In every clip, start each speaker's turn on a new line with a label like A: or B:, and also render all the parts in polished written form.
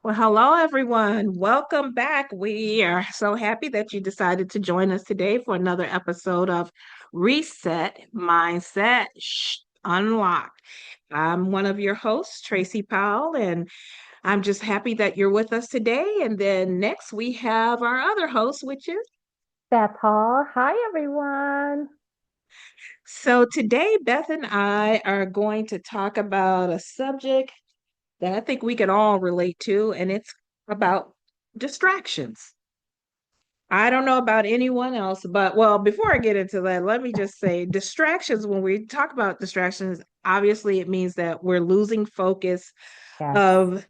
A: Well, hello, everyone. Welcome back. We are so happy that you decided to join us today for another episode of Reset Mindset Unlocked. I'm one of your hosts, Tracy Powell, and I'm just happy that you're with us today. And then next, we have our other host, which is
B: Beth Hall. Hi, everyone.
A: so today, Beth and I are going to talk about a subject that I think we can all relate to, and it's about distractions. I don't know about anyone else, but well, before I get into that, let me just say distractions, when we talk about distractions, obviously it means that we're losing focus
B: Yes,
A: of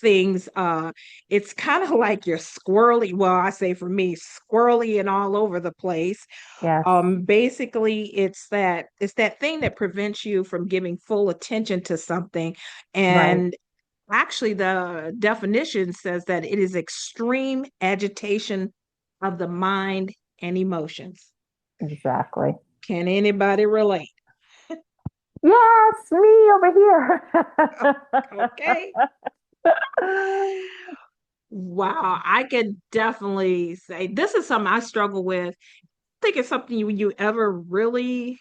A: things. It's kind of like you're squirrely. Well, I say for me, squirrely and all over the place.
B: yes,
A: Basically it's that thing that prevents you from giving full attention to something.
B: right,
A: And actually, the definition says that it is extreme agitation of the mind and emotions.
B: exactly.
A: Can anybody relate?
B: Yes, me over here.
A: Okay. Wow, I can definitely say this is something I struggle with. I think it's something you ever really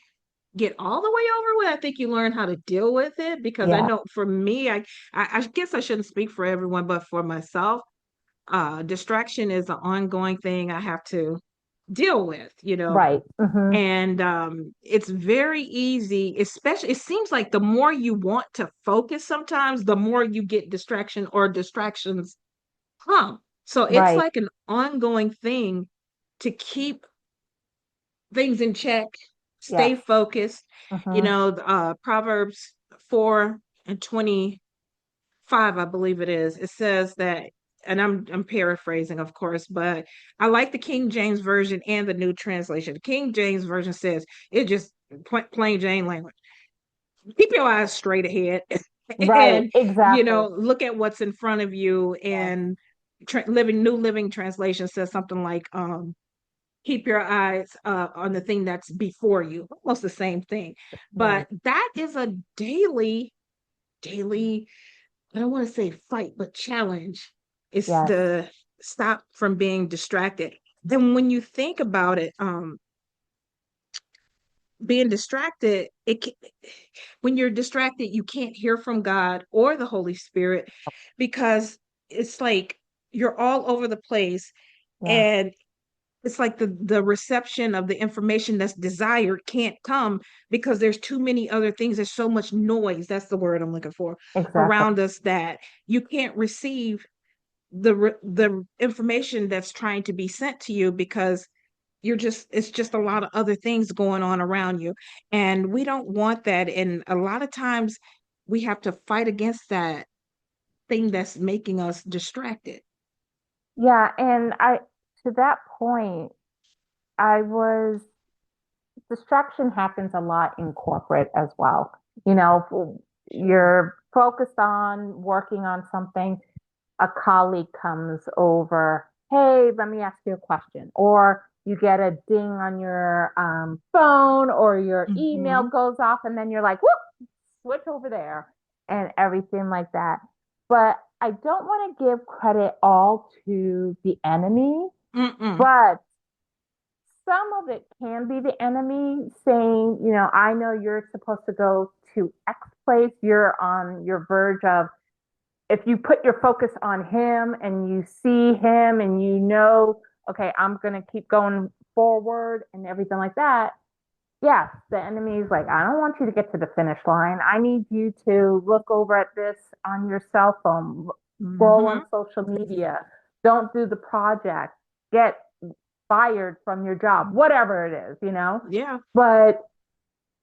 A: get all the way over with. I think you learn how to deal with it because I
B: Yeah,
A: know for me, I guess I shouldn't speak for everyone, but for myself, distraction is an ongoing thing I have to deal with,
B: right.
A: and it's very easy, especially it seems like the more you want to focus sometimes, the more you get distraction or distractions come. So it's
B: Right.
A: like an ongoing thing to keep things in check, stay
B: Yes.
A: focused.
B: hmm
A: Proverbs 4:25, I believe it is. It says that, and I'm paraphrasing, of course, but I like the King James version and the New Translation. The King James version says it just plain Jane language. Keep your eyes straight ahead,
B: Right.
A: and
B: Exactly.
A: look at what's in front of you.
B: Yes.
A: And New Living Translation says something like keep your eyes on the thing that's before you, almost the same thing.
B: Right.
A: But that is a daily, I don't want to say fight, but challenge is
B: Yes.
A: the stop from being distracted. Then when you think about it, being distracted, when you're distracted, you can't hear from God or the Holy Spirit because it's like you're all over the place,
B: Yeah.
A: and it's like the reception of the information that's desired can't come because there's too many other things. There's so much noise. That's the word I'm looking for
B: Exactly.
A: around us that you can't receive the information that's trying to be sent to you because it's just a lot of other things going on around you, and we don't want that. And a lot of times we have to fight against that thing that's making us distracted.
B: Yeah. And to that point, I was, distraction happens a lot in corporate as well. You know, you're focused on working on something, a colleague comes over, hey, let me ask you a question. Or you get a ding on your phone or your email
A: Hmm.
B: goes off, and then you're like, whoop, switch over there and everything like that. But I don't want to give credit all to the enemy,
A: Mm-mm.
B: but some of it can be the enemy saying, I know you're supposed to go to X place. You're on your verge of, if you put your focus on him and you see him and okay, I'm going to keep going forward and everything like that. Yes, the enemy is like, I don't want you to get to the finish line. I need you to look over at this on your cell phone, scroll on
A: Hmm.
B: social media, don't do the project, get fired from your job, whatever it is.
A: Yeah.
B: But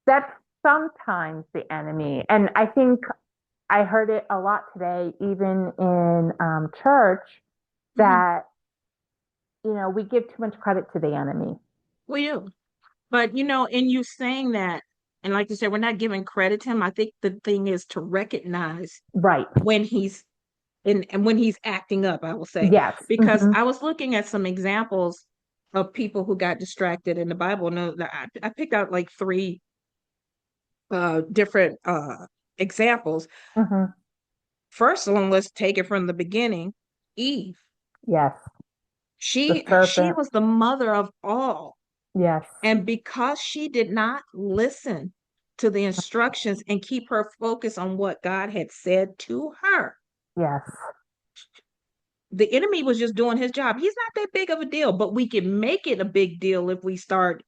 B: that's sometimes the enemy. And I think I heard it a lot today, even in church,
A: Hmm.
B: that, we give too much credit to the enemy.
A: We do. But in you saying that, and like you said, we're not giving credit to him. I think the thing is to recognize
B: Right.
A: when he's and when he's acting up, I will say.
B: Yes.
A: Because I was looking at some examples of people who got distracted in the Bible. No, I picked out like three different examples.
B: hmm
A: First one, let's take it from the beginning. Eve.
B: Yes. The
A: She
B: serpent.
A: was the mother of all.
B: Yes.
A: And because she did not listen to the instructions and keep her focus on what God had said to her,
B: Yes.
A: the enemy was just doing his job. He's not that big of a deal, but we can make it a big deal if we start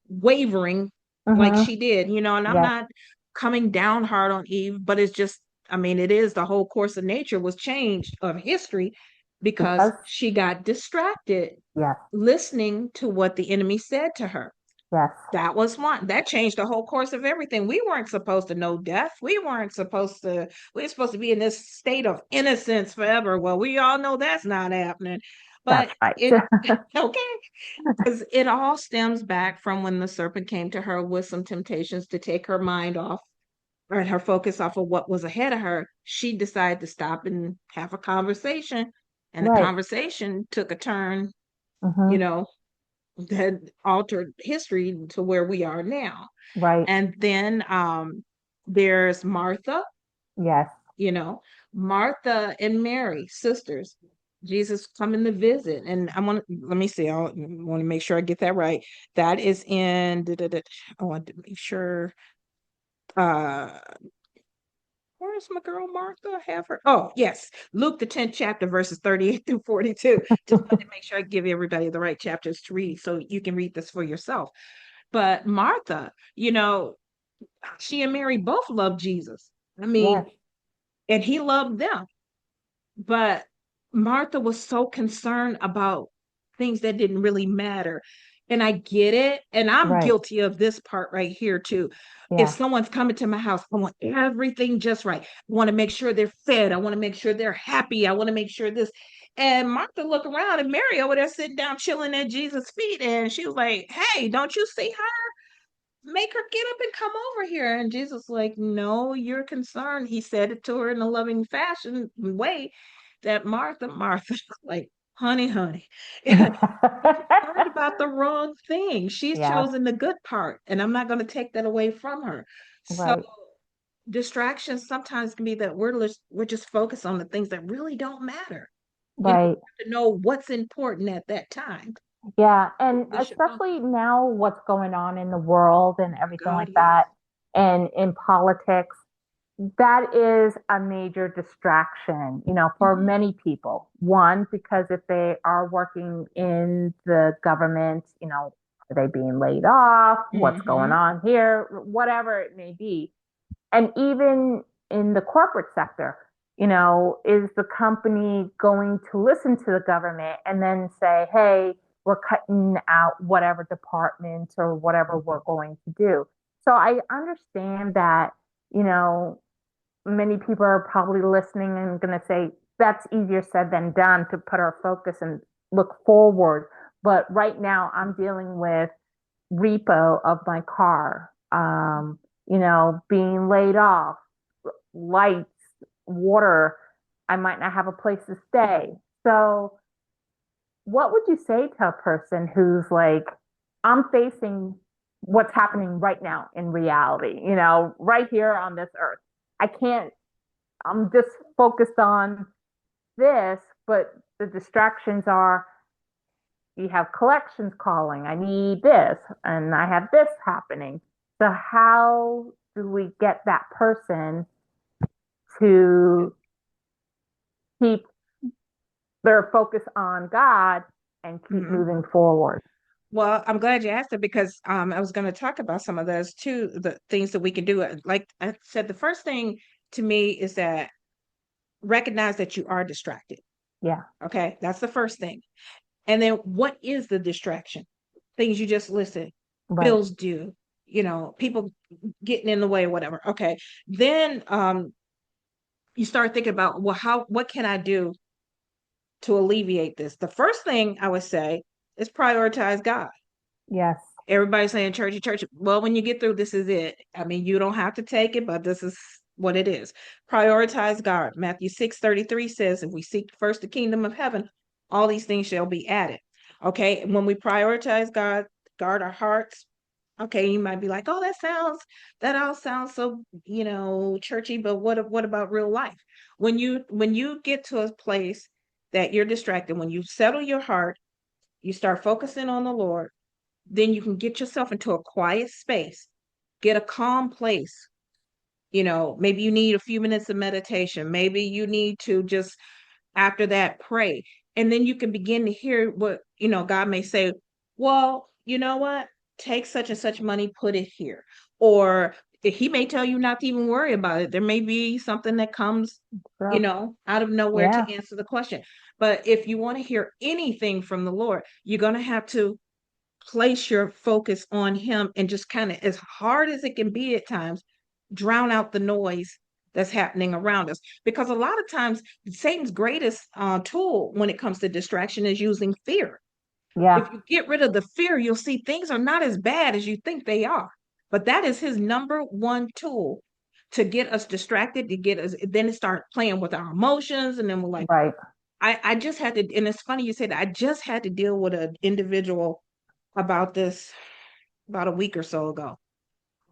A: wavering like
B: Mm-hmm.
A: she did, and I'm
B: Yes.
A: not coming down hard on Eve, but it's just, I mean, it is the whole course of nature was changed of history because
B: Because
A: she got distracted
B: yes.
A: listening to what the enemy said to her.
B: Yes.
A: That was one that changed the whole course of everything. We weren't supposed to know death. We were supposed to be in this state of innocence forever. Well, we all know that's not happening.
B: That's
A: But
B: right.
A: it, okay, because it all stems back from when the serpent came to her with some temptations to take her mind off or her focus off of what was ahead of her. She decided to stop and have a conversation. And the
B: Right.
A: conversation took a turn, you
B: Mm-hmm.
A: know, that altered history to where we are now.
B: Right.
A: And then there's Martha,
B: Yes.
A: you know, Martha and Mary, sisters. Jesus coming to visit. And let me see, I want to make sure I get that right. That is in, I want to make sure, uh, where's my girl Martha? Have her. Oh, yes. Luke, the 10th chapter, verses 38 through 42. Just wanted to make sure I give everybody the right chapters to read so you can read this for yourself. But Martha, she and Mary both loved Jesus. I
B: Yes.
A: mean, and he loved them. But Martha was so concerned about things that didn't really matter. And I get it. And I'm
B: Right.
A: guilty of this part right here, too. If
B: Yeah.
A: someone's coming to my house, I want everything just right. I want to make sure they're fed. I want to make sure they're happy. I want to make sure this. And Martha looked around and Mary over there sitting down, chilling at Jesus' feet. And she was like, hey, don't you see her? Make her get up and come over here. And Jesus, like, no, you're concerned. He said it to her in a loving fashion way that Martha, like, honey, you're concerned about the wrong thing. She's
B: Yes.
A: chosen the good part, and I'm not going to take that away from her. So
B: Right.
A: distractions sometimes can be that we're just focused on the things that really don't matter. You
B: Right.
A: have to know what's important at that time.
B: Yeah, and
A: We should focus.
B: especially now what's going on in the world and everything
A: God,
B: like
A: yes.
B: that, and in politics, that is a major distraction, for
A: Mm-hmm.
B: many people. One, because if they are working in the government, are they being laid off? What's going
A: Mm-hmm.
B: on here? Whatever it may be. And even in the corporate sector, is the company going to listen to the government and then say, hey, we're cutting out whatever department or whatever we're going to do? So I understand that, you know, many people are probably listening and going to say, that's easier said than done to put our focus and look forward. But right now, I'm dealing with repo of my car, being laid off, lights, water. I might not have a place to stay. So, what would you say to a person who's like, I'm facing what's happening right now in reality, right here on this earth? I can't, I'm just focused on this, but the distractions are you have collections calling, I need this, and I have this happening. So, how do we get that person to keep their focus on God and keep
A: Mm-hmm.
B: moving forward?
A: Well, I'm glad you asked it because I was going to talk about some of those too, the things that we can do. Like I said, the first thing to me is that recognize that you are distracted.
B: Yeah,
A: Okay, that's the first thing. And then what is the distraction? Things you just listed,
B: right.
A: bills due, people getting in the way, whatever. Okay, then you start thinking about, well, what can I do to alleviate this? The first thing I would say is prioritize God.
B: Yes,
A: Everybody's saying churchy, churchy. Well, when you get through, this is it. I mean, you don't have to take it, but this is what it is. Prioritize God. Matthew 6:33 says, if we seek first the kingdom of heaven, all these things shall be added. Okay. When we prioritize God, guard our hearts, Okay, you might be like, "Oh, that all sounds so, churchy, but what about real life?" When you get to a place that you're distracted, when you settle your heart, you start focusing on the Lord, then you can get yourself into a quiet space, get a calm place. Maybe you need a few minutes of meditation. Maybe you need to just after that pray. And then you can begin to hear what, God may say, well, you know what? Take such and such money, put it here. Or he may tell you not to even worry about it. There may be something that comes,
B: So,
A: out of nowhere
B: yeah,
A: to answer the question. But if you want to hear anything from the Lord, you're going to have to place your focus on him and just kind of, as hard as it can be at times, drown out the noise that's happening around us, because a lot of times Satan's greatest tool when it comes to distraction is using fear.
B: yeah,
A: If you get rid of the fear, you'll see things are not as bad as you think they are, but that is his number one tool to get us distracted, to get us then start playing with our emotions, and then we're like,
B: right.
A: I just had to, and it's funny you said that. I just had to deal with an individual about this about a week or so ago.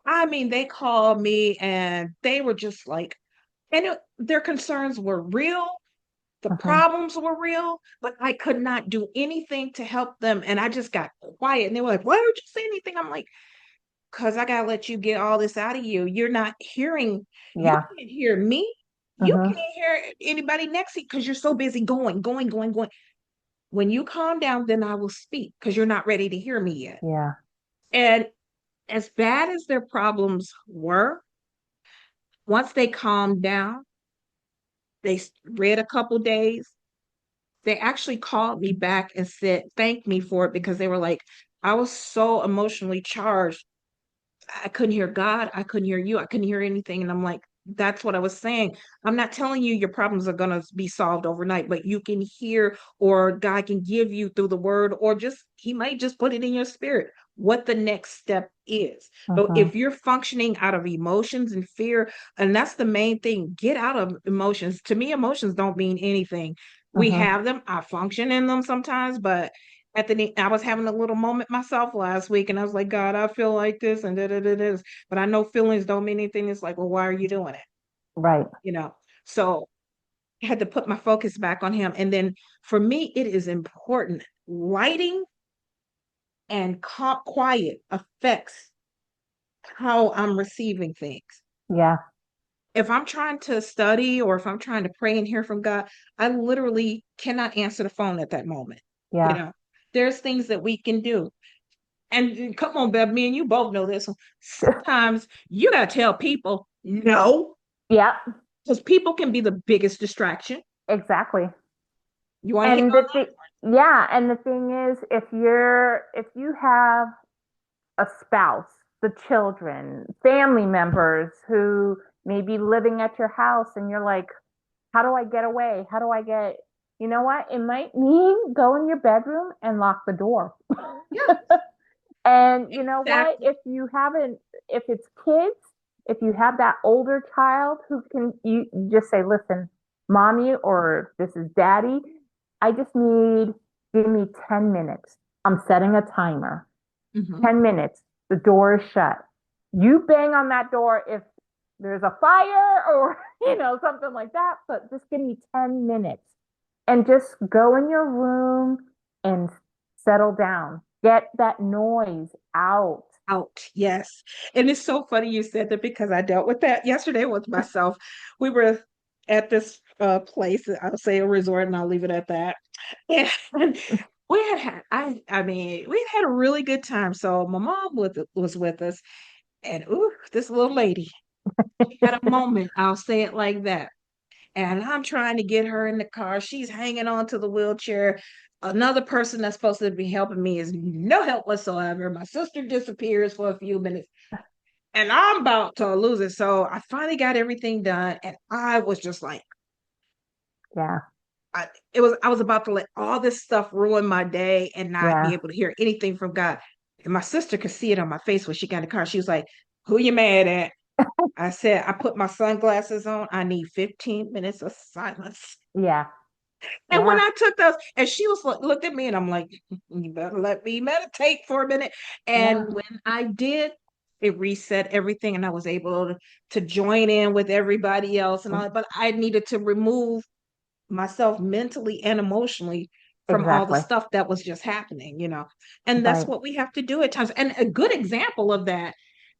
A: I mean, they called me and they were just like, their concerns were real. The
B: Hmm.
A: problems were real, but I could not do anything to help them. And I just got quiet. And they were like, why don't you say anything? I'm like, because I got to let you get all this out of you. You're not hearing, you
B: Yeah.
A: can't hear me. You
B: Hmm.
A: can't hear anybody next to you because you're so busy going, going, going, going. When you calm down, then I will speak because you're not ready to hear me yet.
B: Yeah.
A: And as bad as their problems were, once they calmed down, they read a couple days. They actually called me back and said, thank me for it because they were like, I was so emotionally charged. I couldn't hear God. I couldn't hear you. I couldn't hear anything. And I'm like, that's what I was saying. I'm not telling you your problems are going to be solved overnight, but you can hear, or God can give you through the word, or just, he might just put it in your spirit what the next step is. But
B: Hmm.
A: if you're functioning out of emotions and fear, and that's the main thing, get out of emotions. To me, emotions don't mean anything. We
B: Hmm.
A: have them, I function in them sometimes, but I was having a little moment myself last week, and I was like, God, I feel like this and this, but I know feelings don't mean anything. It's like, well, why are you doing it?
B: Right.
A: You know. So I had to put my focus back on him, and then for me, it is important. Lighting and quiet affects how I'm receiving things.
B: Yeah.
A: If I'm trying to study or if I'm trying to pray and hear from God, I literally cannot answer the phone at that moment. You
B: Yeah.
A: know, there's things that we can do. And come on, Bev, me and you both know this. Sometimes you got to tell people no,
B: Yeah.
A: because people can be the biggest distraction.
B: Exactly.
A: You want to hit
B: And
A: on
B: yeah, and the thing is, if you have a spouse, the children, family members who may be living at your house and you're like, how do I get away? How do I get, you know what? It might mean go in your bedroom and lock the door.
A: that?
B: And
A: Yeah,
B: you know what?
A: exactly.
B: If it's kids, if you have that older child who can, you just say, listen, mommy, or this is daddy, I just need, give me 10 minutes. I'm setting a timer.
A: Hmm.
B: 10 minutes. The door is shut. You bang on that door if there's a fire or, something like that, but just give me 10 minutes and just go in your room and settle down. Get that noise out.
A: Out, yes. And it's so funny you said that because I dealt with that yesterday with myself. We were at this place, I'll say a resort, and I'll leave it at that. And I mean, we had a really good time. So my mom was with us, and ooh, this little lady, she had a moment. I'll say it like that. And I'm trying to get her in the car. She's hanging on to the wheelchair. Another person that's supposed to be helping me is no help whatsoever. My sister disappears for a few minutes, and I'm about to lose it. So I finally got everything done, and I was just like,
B: Yeah.
A: I was about to let all this stuff ruin my day and not be
B: Yeah.
A: able to hear anything from God. And my sister could see it on my face when she got in the car. She was like, "Who you mad at?" I said, "I put my sunglasses on. I need 15 minutes of silence."
B: Yeah.
A: And when
B: Yeah.
A: I took those, and she was looked at me, and I'm like, you better let me meditate for a minute.
B: Yeah.
A: And when I did, it reset everything, and I was able to join in with everybody else and
B: Mm,
A: all. But I needed to remove myself mentally and emotionally from all the
B: exactly.
A: stuff that was just happening, you know. And that's
B: Right.
A: what we have to do at times. And a good example of that,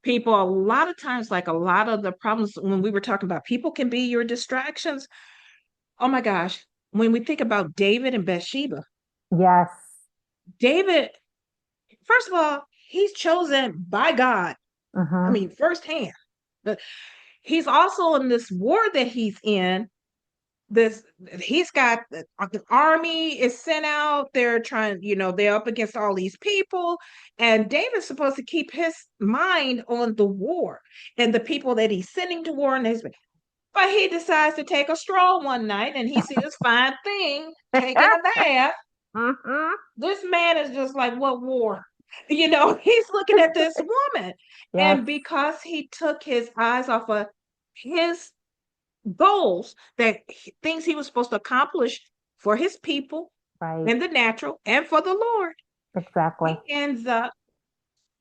A: people, a lot of times, like a lot of the problems when we were talking about people can be your distractions. Oh my gosh. When we think about David and Bathsheba,
B: Yes.
A: David, first of all, he's chosen by God. I
B: Mm-hmm.
A: mean, firsthand. But he's also in this war that he's in. This he's got the army is sent out. They're trying, they're up against all these people, and David's supposed to keep his mind on the war and the people that he's sending to war. But he decides to take a stroll one night, and he sees this fine thing taking a bath.
B: Mm-hmm.
A: This man is just like, what war? He's looking at this woman.
B: Yes.
A: And because he took his eyes off of his goals, things he was supposed to accomplish for his people
B: Right.
A: in the natural and for the Lord,
B: Exactly.
A: he ends up,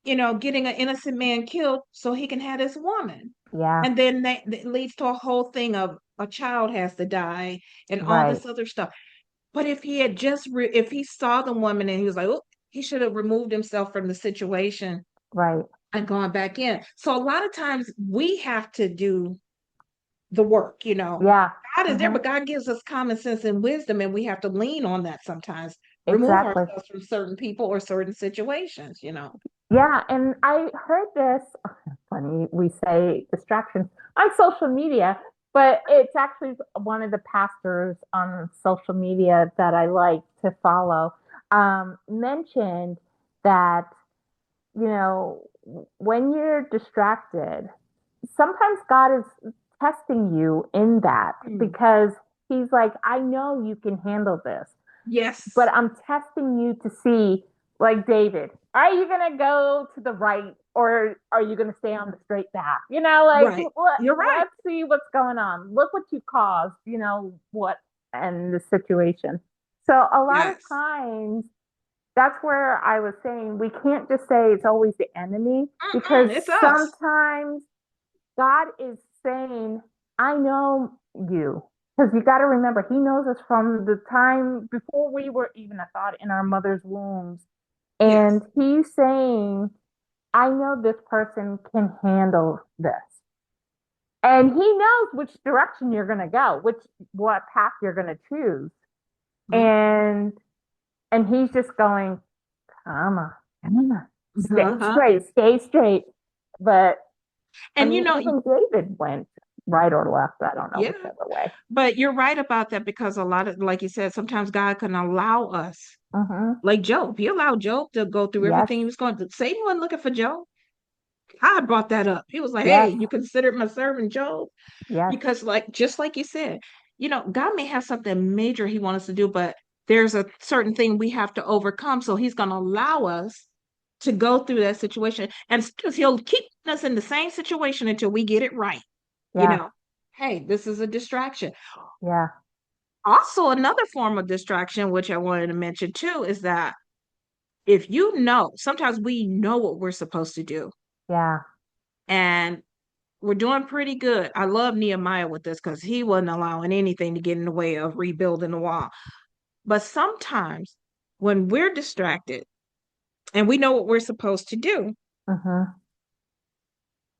A: getting an innocent man killed so he can have this woman.
B: Yeah.
A: And then that leads to a whole thing of a child has to die and all
B: Right.
A: this other stuff. But if he had if he saw the woman and he was like, oh, he should have removed himself from the situation
B: Right.
A: and gone back in. So a lot of times we have to do the work,
B: Yeah.
A: God is there,
B: Mm-hmm.
A: but God gives us common sense and wisdom, and we have to lean on that sometimes, remove
B: Exactly.
A: ourselves from certain people or certain situations.
B: Yeah. And I heard this, funny, we say distractions on social media, but it's actually one of the pastors on social media that I like to follow, mentioned that, you know, when you're distracted, sometimes God is testing you in that
A: Mm.
B: because he's like, I know you can handle this, but
A: Yes.
B: I'm testing you to see, like David, are you going to go to the right or are you going to stay on the straight path? Like,
A: Right. You're right.
B: let's see what's going on. Look what you caused, what, and the situation. So a lot of
A: Yes.
B: times, that's where I was saying we can't just say it's always the enemy because
A: It's us.
B: sometimes God is saying, I know you. Because you got to remember, He knows us from the time before we were even a thought in our mother's wombs.
A: Yes.
B: And He's saying, I know this person can handle this. And He knows which direction you're going to go, what path you're going to choose.
A: Mhm.
B: And He's just going, come on, come on,
A: Uh-huh.
B: stay straight. But I
A: And
B: mean, even David went right or left. I don't know
A: yeah,
B: whichever way.
A: but you're right about that because a lot of, like you said, sometimes God can allow us,
B: Mm-hmm.
A: like Job. He allowed Job to go through
B: Yes,
A: everything he was going to. Satan wasn't looking for Job. God brought that up. He was like, hey,
B: yes,
A: you considered my servant Job?
B: yes,
A: Because, like, just like you said, God may have something major he wants us to do, but there's a certain thing we have to overcome. So he's going to allow us to go through that situation. And he'll keep us in the same situation until we get it right. You
B: yeah,
A: know, hey, this is a distraction.
B: yeah,
A: Also, another form of distraction, which I wanted to mention too, is that if sometimes we know what we're supposed to do
B: yeah,
A: and we're doing pretty good. I love Nehemiah with this because he wasn't allowing anything to get in the way of rebuilding the wall. But sometimes when we're distracted and we know what we're supposed to do,
B: mm-hmm.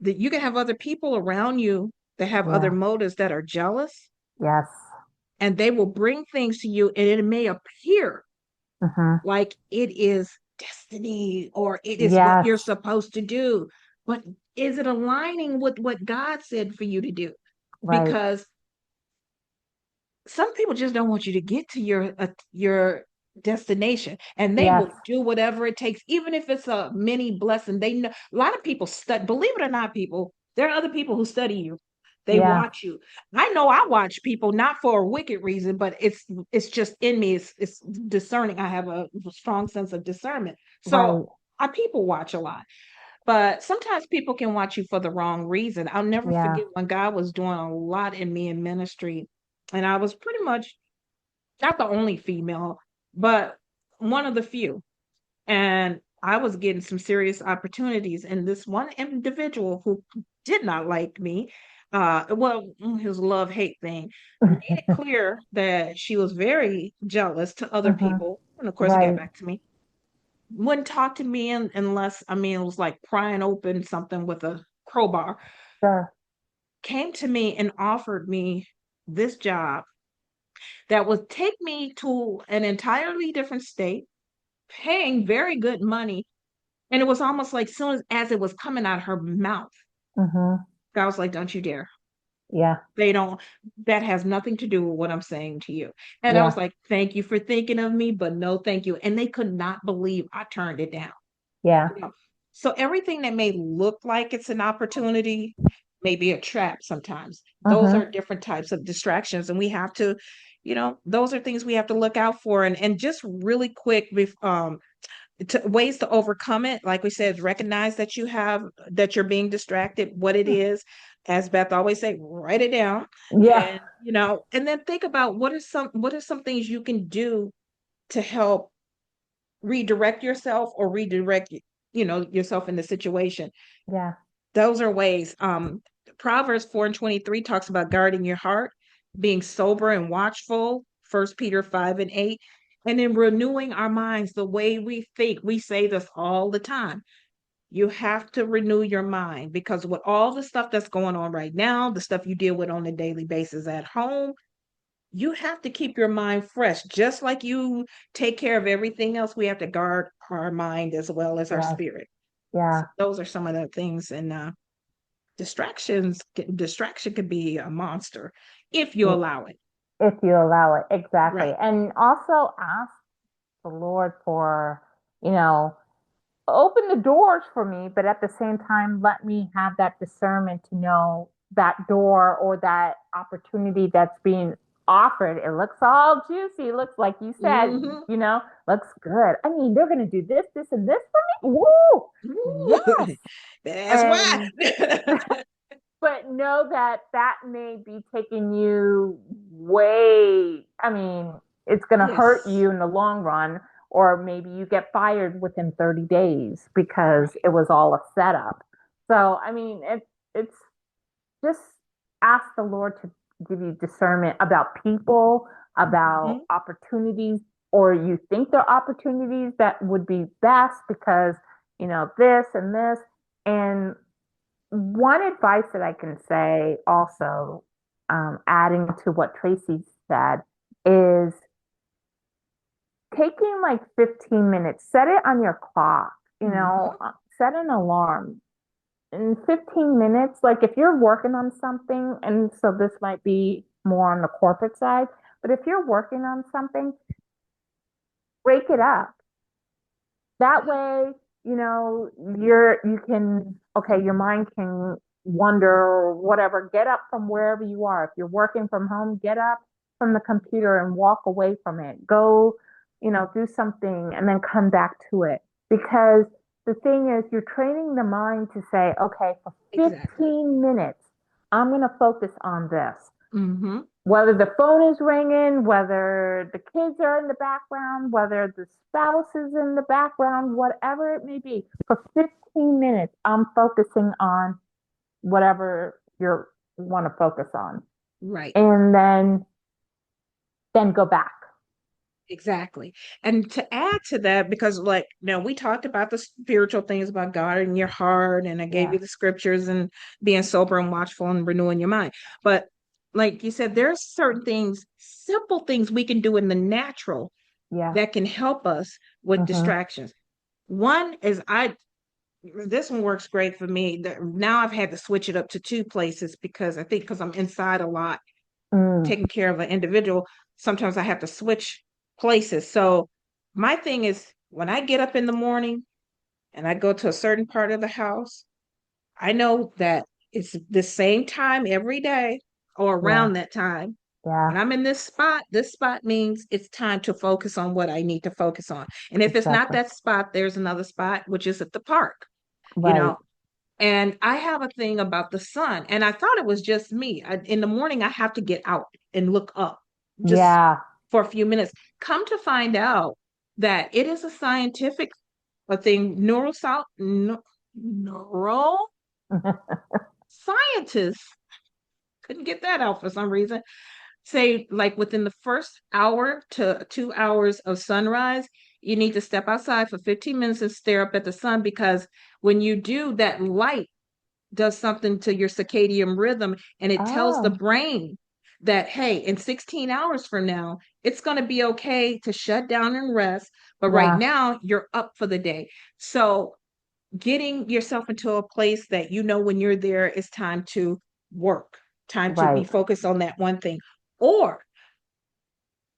A: that you can have other people around you that have other
B: Yeah,
A: motives that are jealous,
B: yes,
A: and they will bring things to you, and it may appear
B: mm-hmm.
A: like it is destiny or it is what
B: Yes,
A: you're supposed to do. But is it aligning with what God said for you to do?
B: right,
A: Because some people just don't want you to get to your destination, and they
B: yes,
A: will do whatever it takes, even if it's a mini blessing. They know a lot of people study, believe it or not, people, there are other people who study you. They
B: yeah,
A: watch you. I know I watch people not for a wicked reason, but it's just in me. It's discerning. I have a strong sense of discernment. So
B: right,
A: I people watch a lot. But sometimes people can watch you for the wrong reason. I'll never
B: yeah,
A: forget when God was doing a lot in me in ministry, and I was pretty much not the only female, but one of the few. And I was getting some serious opportunities. And this one individual who did not like me, well, his love-hate thing, made it clear that she was very jealous to other
B: Hmm.
A: people. And of course, it got
B: Right.
A: back to me. Wouldn't talk to me unless, I mean, it was like prying open something with a crowbar.
B: Sure.
A: Came to me and offered me this job that would take me to an entirely different state, paying very good money. And it was almost like soon as it was coming out of her mouth,
B: Hmm.
A: I was like, don't you dare.
B: Yeah.
A: They don't, that has nothing to do with what I'm saying to you. And I was
B: Yeah.
A: like, thank you for thinking of me, but no, thank you. And they could not believe I turned it down.
B: Yeah.
A: You know, so everything that may look like it's an opportunity may be a trap sometimes. Those
B: Hmm.
A: are different types of distractions, and we have to, those are things we have to look out for. And just really quick, ways to overcome it, like we said, recognize that you're being distracted, what it is. As Beth always say, write it down,
B: Yeah.
A: and and then think about what are some things you can do to help redirect yourself or redirect yourself in the situation.
B: Yeah.
A: Those are ways. Proverbs 4:23 talks about guarding your heart, being sober and watchful. First Peter 5:8, and then renewing our minds, the way we think. We say this all the time. You have to renew your mind, because with all the stuff that's going on right now, the stuff you deal with on a daily basis at home, you have to keep your mind fresh. Just like you take care of everything else, we have to guard our mind as well as our
B: Yeah.
A: spirit. So
B: Yeah.
A: those are some of the things. And distraction could be a monster if you
B: Yeah.
A: allow it.
B: If you allow it. Exactly.
A: Right.
B: And also ask the Lord for, you know, open the doors for me, but at the same time, let me have that discernment to know that door or that opportunity that's being offered. It looks all juicy. It looks like you said,
A: Hmm.
B: looks good. I mean, they're going to do this, this, and this for me. Woo! Yes.
A: That's why.
B: And but know that that may be taking you way, I mean, it's going to hurt
A: Yes.
B: you in the long run, or maybe you get fired within 30 days because
A: Right.
B: it was all a setup. So, I mean, it's just ask the Lord to give you discernment about people, about
A: Hmm.
B: opportunities, or you think there are opportunities that would be best because, this and this. And one advice that I can say also, adding to what Tracy said, is taking like 15 minutes, set it on your clock,
A: Hmm.
B: set an alarm. In 15 minutes, like if you're working on something, and so this might be more on the corporate side, but if you're working on something, break it up. That way, you can, okay, your mind can wander or whatever. Get up from wherever you are. If you're working from home, get up from the computer and walk away from it. Go, do something and then come back to it. Because the thing is, you're training the mind to say, okay, for
A: Exactly.
B: 15 minutes, I'm going to focus on this.
A: Hmm.
B: Whether the phone is ringing, whether the kids are in the background, whether the spouse is in the background, whatever it may be, for 15 minutes, I'm focusing on whatever you want to focus on.
A: Right.
B: And then go back.
A: Exactly. And to add to that, because like now we talked about the spiritual things about God in your heart, and I gave
B: Yeah.
A: you the scriptures and being sober and watchful and renewing your mind. But like you said, there's certain things, simple things we can do in the natural
B: Yeah.
A: that can help us with
B: Mm-hmm.
A: distractions. One is this one works great for me. Now I've had to switch it up to two places, because I think because I'm inside a lot,
B: Mm.
A: taking care of an individual, sometimes I have to switch places. So my thing is, when I get up in the morning and I go to a certain part of the house, I know that it's the same time every day or
B: Yeah.
A: around that time.
B: Yeah.
A: When I'm in this spot means it's time to focus on what I need to focus on. And if it's not
B: Exactly.
A: that spot, there's another spot, which is at the park, you
B: Right.
A: know. And I have a thing about the sun, and I thought it was just me. In the morning, I have to get out and look up, just
B: Yeah.
A: for a few minutes. Come to find out that it is a scientific a thing. Neuro scientists couldn't get that out for some reason. Say like within the first hour to 2 hours of sunrise, you need to step outside for 15 minutes and stare up at the sun because when you do, that light does something to your circadian rhythm and it tells the
B: Oh,
A: brain that, hey, in 16 hours from now, it's going to be okay to shut down and rest. But right
B: yeah,
A: now, you're up for the day. So, getting yourself into a place that you know when you're there is time to work, time to be
B: right.
A: focused on that one thing, or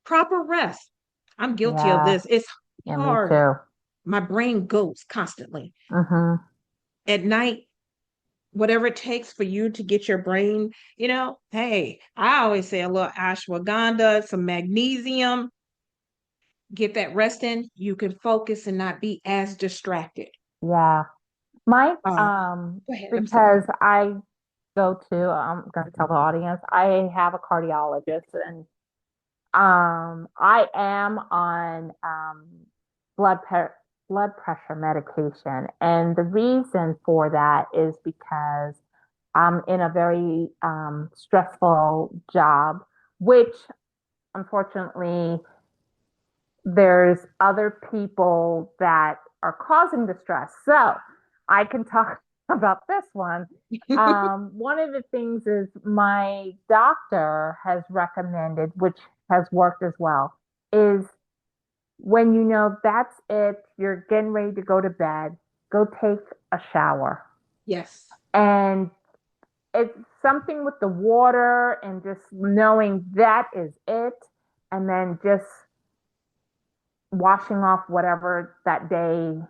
A: proper rest. I'm guilty of
B: Yeah,
A: this. It's
B: yeah, me
A: hard.
B: too.
A: My brain goes constantly.
B: Mm-hmm.
A: At night, whatever it takes for you to get your brain, hey, I always say a little ashwagandha, some magnesium, get that rest in, you can focus and not be as distracted.
B: Yeah. My,
A: Uh, Go ahead. I'm sorry.
B: because I go to, I'm going to tell the audience, I have a cardiologist and I am on blood pre blood pressure medication, and the reason for that is because I'm in a very stressful job, which unfortunately there's other people that are causing the stress. So I can talk about this one. One of the things is my doctor has recommended, which has worked as well, is when you know that's it, you're getting ready to go to bed, go take a shower.
A: Yes.
B: And it's something with the water and just knowing that is it. And then just washing off whatever that day,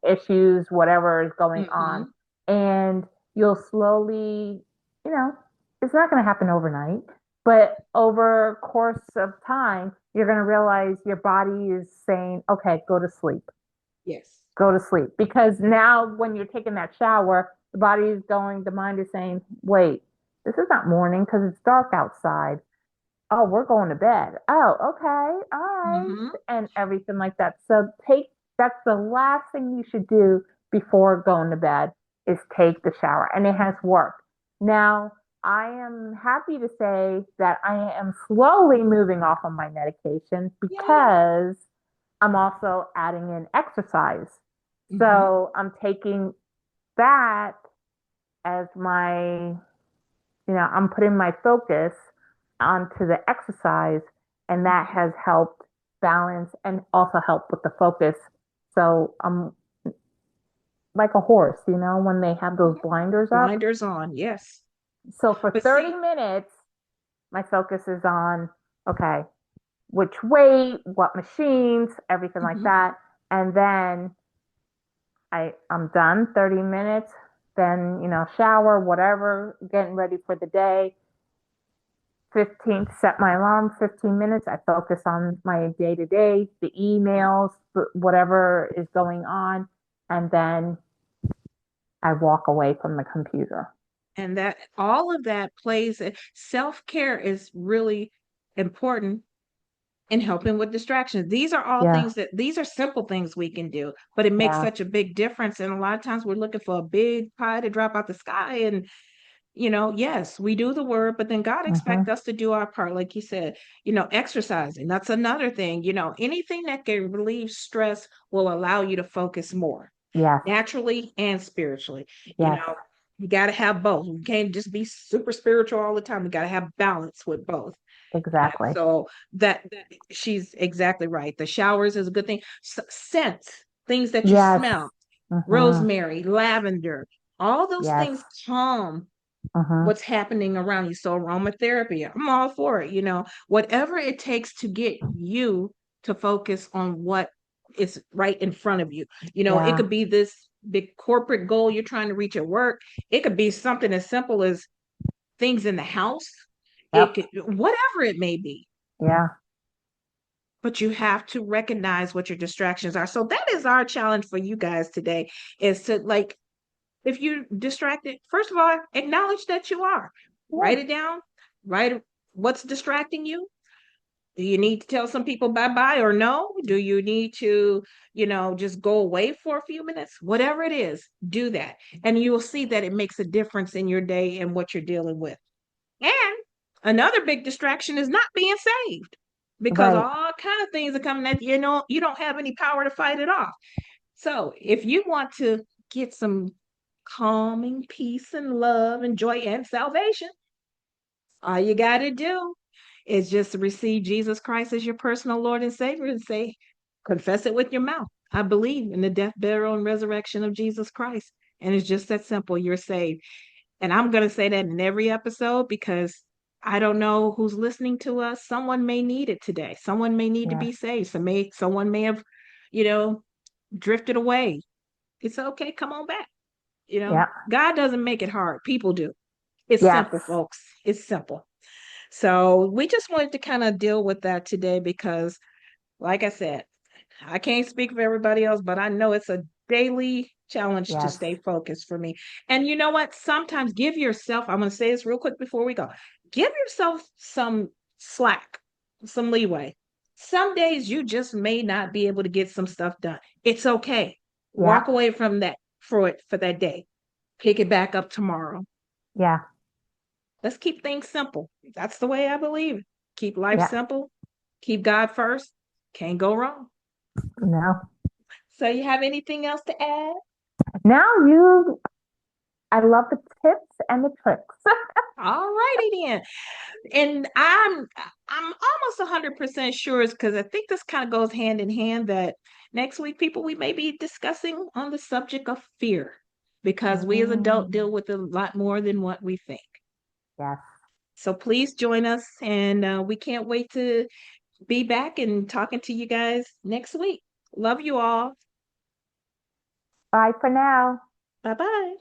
B: issues, whatever is going on.
A: Hmm.
B: And you'll slowly, you know, it's not going to happen overnight, but over course of time, you're going to realize your body is saying, okay, go to sleep,
A: Yes.
B: go to sleep. Because now when you're taking that shower, the body is going, the mind is saying, wait, this is not morning because it's dark outside. Oh, we're going to bed. Oh, okay. All right.
A: Hmm.
B: And everything like that. So that's the last thing you should do before going to bed is take the shower. And it has worked. Now, I am happy to say that I am slowly moving off of my medication
A: Yay.
B: because I'm also adding in exercise.
A: Hmm.
B: So I'm taking that as I'm putting my focus onto the exercise, and that has helped balance and also help with the focus. So I'm like a horse, when they have those
A: Yeah.
B: blinders up.
A: Blinders on. Yes.
B: So for
A: But
B: 30
A: see,
B: minutes, my focus is on, okay, which weight, what machines, everything like
A: mhm,
B: that. And then I'm done 30 minutes, then, shower, whatever, getting ready for the day. 15, set my alarm 15 minutes. I focus on my day to day, the emails, whatever is going on, and then I walk away from the computer.
A: and that all of that plays, self-care is really important in helping with distractions. These are all
B: Yeah,
A: things that these are simple things we can do, but it makes
B: yeah,
A: such a big difference. And a lot of times we're looking for a big pie to drop out the sky. And yes, we do the word, but then God expects
B: hmm,
A: us to do our part, like you said, exercising. That's another thing. Anything that can relieve stress will allow you to focus more
B: yes,
A: naturally and spiritually. You
B: yes,
A: know, you got to have both. You can't just be super spiritual all the time. You got to have balance with both. And
B: exactly.
A: so that she's exactly right. The showers is a good thing. Scents, things that you
B: Yes,
A: smell,
B: hmm,
A: rosemary, lavender, all those
B: yes,
A: things calm
B: hmm,
A: what's happening around you. So aromatherapy, I'm all for it, whatever it takes to get you to focus on what is right in front of you. It
B: yeah,
A: could be this big corporate goal you're trying to reach at work. It could be something as simple as things in the house. It
B: yep,
A: could whatever it may be.
B: yeah,
A: But you have to recognize what your distractions are. So that is our challenge for you guys today is to like if you're distracted, first of all, acknowledge that you are.
B: yeah,
A: Write it down. Write what's distracting you. Do you need to tell some people bye-bye or no? Do you need to, just go away for a few minutes? Whatever it is, do that. And you will see that it makes a difference in your day and what you're dealing with. And another big distraction is not being saved because
B: Right.
A: all kind of things are coming at you. You don't have any power to fight it off. So if you want to get some calming peace and love and joy and salvation, all you got to do is just receive Jesus Christ as your personal Lord and Savior and say, confess it with your mouth. I believe in the death, burial, and resurrection of Jesus Christ. And it's just that simple. You're saved. And I'm going to say that in every episode because I don't know who's listening to us. Someone may need it today. Someone may need to
B: Yes.
A: be saved. Someone may have, you know, drifted away. It's okay. Come on back.
B: Yeah.
A: God doesn't make it hard. People do. It's
B: Yes.
A: simple, folks. It's simple. So we just wanted to kind of deal with that today because, like I said, I can't speak for everybody else, but I know it's a daily challenge to
B: Yes.
A: stay focused for me. And you know what? Sometimes give yourself, I'm going to say this real quick before we go, give yourself some slack, some leeway. Some days you just may not be able to get some stuff done. It's okay.
B: Yeah.
A: Walk away from that for that day. Pick it back up tomorrow.
B: Yeah.
A: Let's keep things simple. That's the way I believe. Keep life
B: Yeah.
A: simple. Keep God first. Can't go wrong.
B: No.
A: So you have anything else to add?
B: Now you, I love the tips and the tricks.
A: All righty then. And I'm almost 100% sure because I think this kind of goes hand in hand that next week, people, we may be discussing on the subject of fear because we as adults
B: Mm,
A: deal with a lot more than what we think.
B: yes.
A: So please join us, and we can't wait to be back and talking to you guys next week. Love you all.
B: Bye for now.
A: Bye bye.